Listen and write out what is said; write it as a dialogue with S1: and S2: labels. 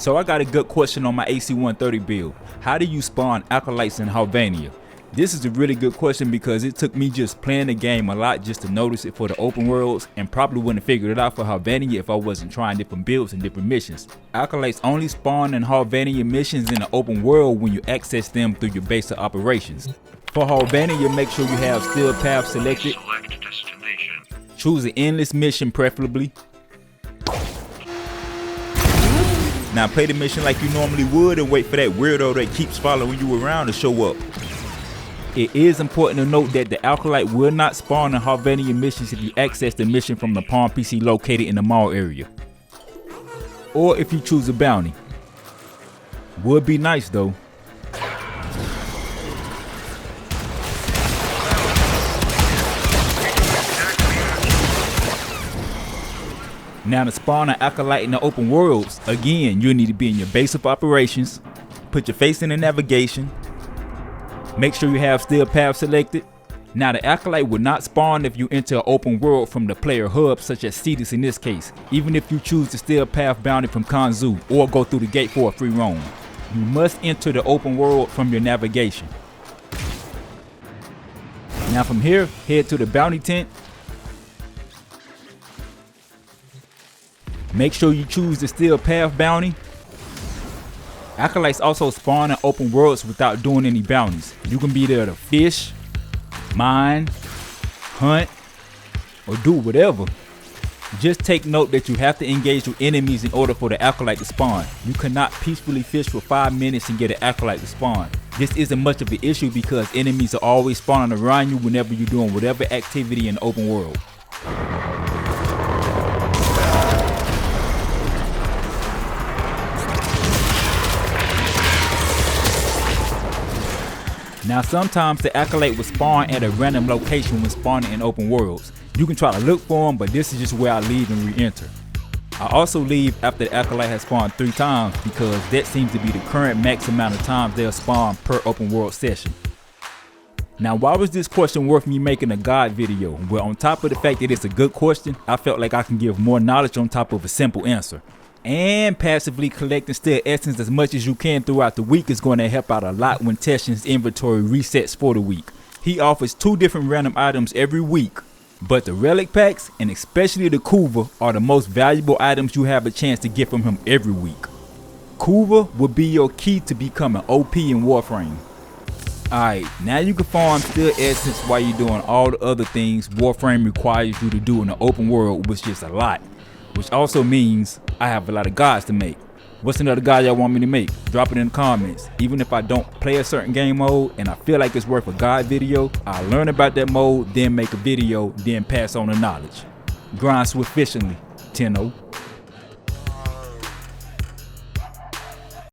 S1: So I got a good question on my AC-130 build. How do you spawn Acolytes in Hollvania? This is a really good question because it took me just playing the game a lot just to notice it for the open worlds, and probably wouldn't have figured it out for Hollvania if I wasn't trying different builds and different missions. Acolytes only spawn in Hollvania missions in the open world when you access them through your base of operations. For Hollvania, make sure you have still path selected.
S2: Select destination.
S1: Choose an endless mission preferably. Now play the mission like you normally would and wait for that weirdo that keeps following you around to show up. It is important to note that the Acolyte will not spawn in Hollvania missions if you access the mission from the Pawn PC located in the mall area, or if you choose a bounty. Would be nice though. Now to spawn an Acolyte in the open worlds, again, you'll need to be in your base of operations, put your face in the navigation, make sure you have still path selected. Now the Acolyte will not spawn if you enter an open world from the player hub, such as Cetus in this case, even if you choose the still path bounty from Kanzu or go through the gate for a free roam. You must enter the open world from your navigation. Now from here, head to the bounty tent. Make sure you choose the still path bounty. Acolytes also spawn in open worlds without doing any bounties. You can be there to fish, mine, hunt, or do whatever. Just take note that you have to engage with enemies in order for the Acolyte to spawn. You cannot peacefully fish for 5 minutes and get an Acolyte to spawn. This isn't much of an issue because enemies are always spawning around you whenever you're doing whatever activity in the open world. Now sometimes the Acolyte will spawn at a random location when spawning in open worlds. You can try to look for them, but this is just where I leave and re-enter. I also leave after the Acolyte has spawned 3 times because that seems to be the current max amount of times they'll spawn per open world session. Now why was this question worth me making a guide video? Well, on top of the fact that it's a good question, I felt like I can give more knowledge on top of a simple answer. And passively collecting still essence as much as you can throughout the week is going to help out a lot when Teshin's inventory resets for the week. He offers 2 different random items every week, but the relic packs and especially the Kuva are the most valuable items you have a chance to get from him every week. Kuva will be your key to becoming OP in RawFrame. Alright, now you can farm still essence while you're doing all the other things RawFrame requires you to do in the open world, which is a lot. Which also means I have a lot of guides to make. What's another guide y'all want me to make? Drop it in the comments. Even if I don't play a certain game mode and I feel like it's worth a guide video, I'll learn about that mode, then make a video, then pass on the knowledge. Grind swiftly, 10-0.